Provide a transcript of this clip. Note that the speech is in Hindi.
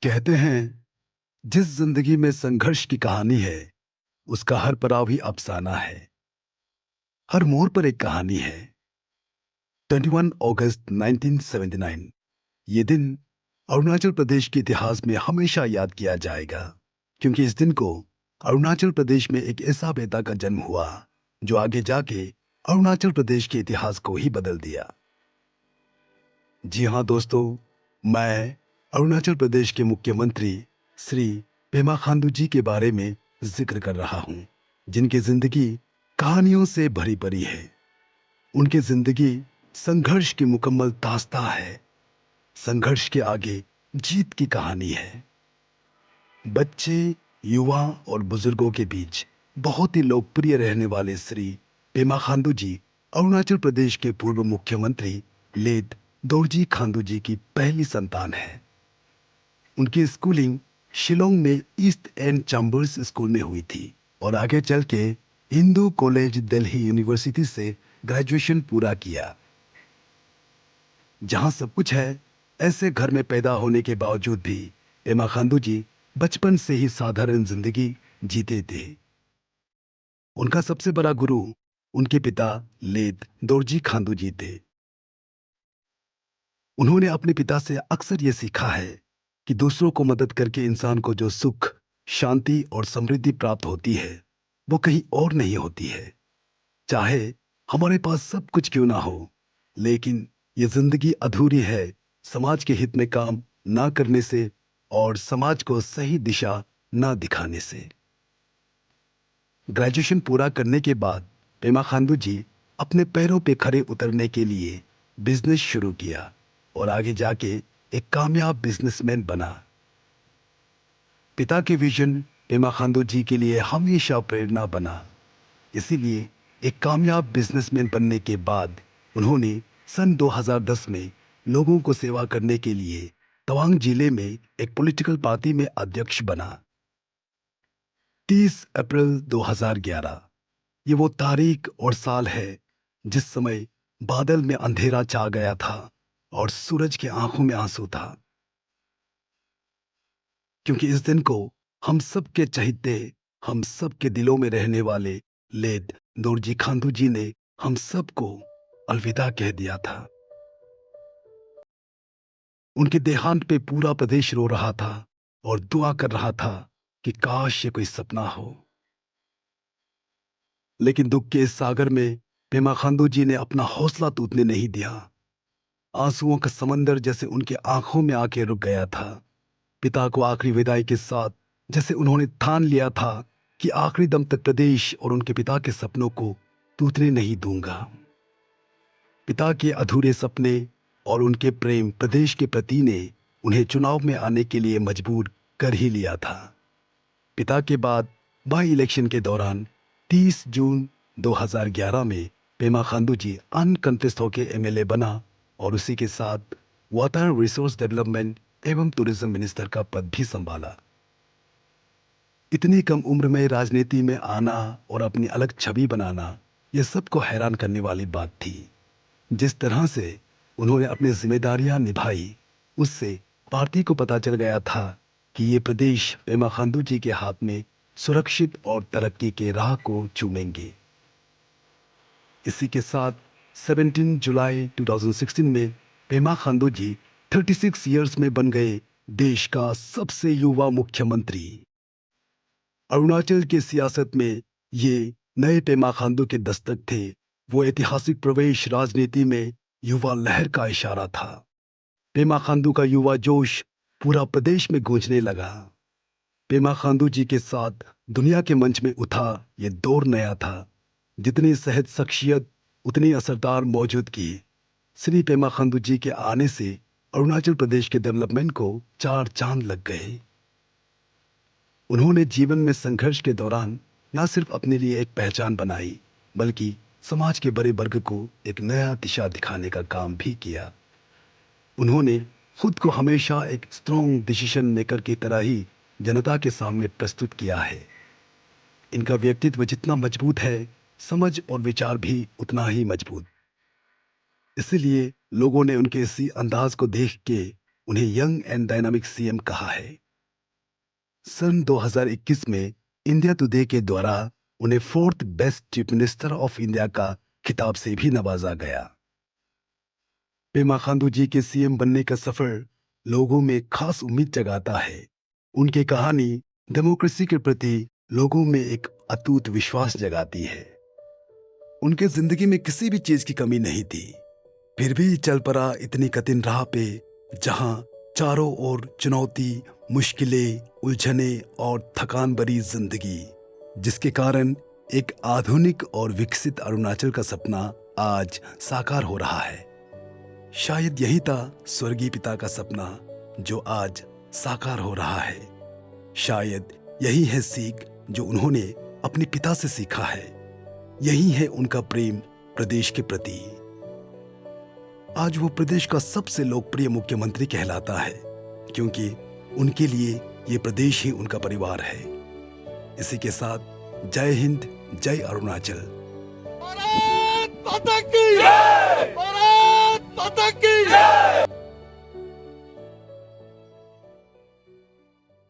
कहते हैं जिस जिंदगी में संघर्ष की कहानी है उसका हर पड़ाव ही अफसाना है। हर मोड़ पर एक कहानी है। 21 अगस्त 1979 ये दिन अरुणाचल प्रदेश के इतिहास में हमेशा याद किया जाएगा, क्योंकि इस दिन को अरुणाचल प्रदेश में एक ऐसा बेटा का जन्म हुआ जो आगे जाके अरुणाचल प्रदेश के इतिहास को ही बदल दिया। जी हाँ दोस्तों, मैं अरुणाचल प्रदेश के मुख्यमंत्री श्री पेमा खांडू जी के बारे में जिक्र कर रहा हूँ, जिनकी जिंदगी कहानियों से भरी पड़ी है। उनकी जिंदगी संघर्ष की मुकम्मल दास्तां है। संघर्ष के आगे जीत की कहानी है। बच्चे, युवा और बुजुर्गों के बीच बहुत ही लोकप्रिय रहने वाले श्री पेमा खांडू जी अरुणाचल प्रदेश के पूर्व मुख्यमंत्री लेट दोरजी खांडू जी की पहली संतान है। उनकी स्कूलिंग शिलोंग में ईस्ट एंड चैम्बर्स स्कूल में हुई थी और आगे चल के हिंदू कॉलेज दिल्ली यूनिवर्सिटी से ग्रेजुएशन पूरा किया। जहां सब कुछ है, ऐसे घर में पैदा होने के बावजूद भी पेमा खांडू जी बचपन से ही साधारण जिंदगी जीते थे। उनका सबसे बड़ा गुरु उनके पिता लेट दोरजी खांडू जी थे। उन्होंने अपने पिता से अक्सर ये सीखा है कि दूसरों को मदद करके इंसान को जो सुख, शांति और समृद्धि प्राप्त होती है वो कहीं और नहीं होती है। चाहे हमारे पास सब कुछ क्यों ना हो, लेकिन ये जिंदगी अधूरी है समाज के हित में काम ना करने से और समाज को सही दिशा ना दिखाने से। ग्रेजुएशन पूरा करने के बाद पेमा खांडू जी अपने पैरों पे खड़े उतरने के लिए बिजनेस शुरू किया और आगे जाके एक कामयाब बिजनेसमैन बना। पिता के विजन पेमा खांडू जी के लिए हमेशा प्रेरणा बना। इसीलिए एक कामयाब बिजनेसमैन बनने के बाद उन्होंने सन 2010 में लोगों को सेवा करने के लिए तवांग जिले में एक पॉलिटिकल पार्टी में अध्यक्ष बना। 30 अप्रैल 2011 ये वो तारीख और साल है जिस समय बादल में अंधेरा छा गया था और सूरज की आंखों में आंसू था, क्योंकि इस दिन को हम सबके चहेते, हम सबके दिलों में रहने वाले लेट दोरजी खांडू जी ने हम सबको अलविदा कह दिया था। उनके देहांत पे पूरा प्रदेश रो रहा था और दुआ कर रहा था कि काश ये कोई सपना हो। लेकिन दुख के इस सागर में पेमा खांडू जी ने अपना हौसला टूटने नहीं दिया। आंसुओं का समंदर जैसे उनके आंखों में आके रुक गया था। पिता को आखिरी विदाई के साथ जैसे उन्होंने ठान लिया था कि आखिरी दम तक प्रदेश और उनके पिता के सपनों को टूटने नहीं दूंगा। पिता के अधूरे सपने और उनके प्रेम प्रदेश के प्रति ने उन्हें चुनाव में आने के लिए मजबूर कर ही लिया था। पिता के बाद बाई इलेक्शन के दौरान 30 जून 2011 में पेमा खांडू जी अनकंटेस्ट होकर एमएलए बना और उसी के साथ वाटर रिसोर्स डेवलपमेंट एवं टूरिज्म मिनिस्टर का पद भी संभाला। इतनी कम उम्र में राजनीति में आना और अपनी अलग छवि बनाना, यह सबको हैरान करने वाली बात थी। जिस तरह से उन्होंने अपनी जिम्मेदारियां निभाई, उससे पार्टी को पता चल गया था कि ये प्रदेश पेमा खांडू जी के हाथ में सुरक्षित और तरक्की के राह को चूमेंगे। इसी के साथ 17 जुलाई 2016 में पेमा खांडू जी 36 इयर्स में बन गए देश का सबसे युवा मुख्यमंत्री। अरुणाचल की सियासत में ये नए पेमा खांडू के दस्तक थे। वो ऐतिहासिक प्रवेश राजनीति में युवा लहर का इशारा था। पेमा खांडू का युवा जोश पूरा प्रदेश में गूंजने लगा। पेमा खांडू जी के साथ दुनिया के मंच में उठा ये दौर नया था। जितनी सहज शख्सियत उतनी असरदार मौजूदगी। श्री पेमा खांडू जी के आने से अरुणाचल प्रदेश के डेवलपमेंट को 4 चांद लग गए। उन्होंने जीवन में संघर्ष के दौरान न सिर्फ अपने लिए एक पहचान बनाई, बल्कि समाज के बड़े वर्ग को एक नया दिशा दिखाने का काम भी किया। उन्होंने खुद को हमेशा एक स्ट्रॉन्ग डिसीजन मेकर की तरह ही जनता के सामने प्रस्तुत किया है। इनका व्यक्तित्व जितना मजबूत है, समझ और विचार भी उतना ही मजबूत। इसलिए लोगों ने उनके इसी अंदाज को देख के उन्हें यंग एंड डायनामिक सीएम कहा है। सन 2021 में इंडिया टुडे के द्वारा उन्हें fourth best chief minister of India का खिताब से भी नवाजा गया। पेमा खांडू जी के सीएम बनने का सफर लोगों में खास उम्मीद जगाता है। उनकी कहानी डेमोक्रेसी के प्रति लोगों में एक अटूट विश्वास जगाती है। उनके जिंदगी में किसी भी चीज की कमी नहीं थी, फिर भी चल पड़ा इतनी कठिन राह पे, जहां चारों ओर चुनौती, मुश्किलें, उलझने और थकान भरी जिंदगी, जिसके कारण एक आधुनिक और विकसित अरुणाचल का सपना आज साकार हो रहा है। शायद यही था स्वर्गीय पिता का सपना जो आज साकार हो रहा है। शायद यही है सीख जो उन्होंने अपने पिता से सीखा है। यही है उनका प्रेम प्रदेश के प्रति। आज वो प्रदेश का सबसे लोकप्रिय मुख्यमंत्री कहलाता है, क्योंकि उनके लिए ये प्रदेश ही उनका परिवार है। इसी के साथ जय हिंद, जय अरुणाचल। भारत माता की जय।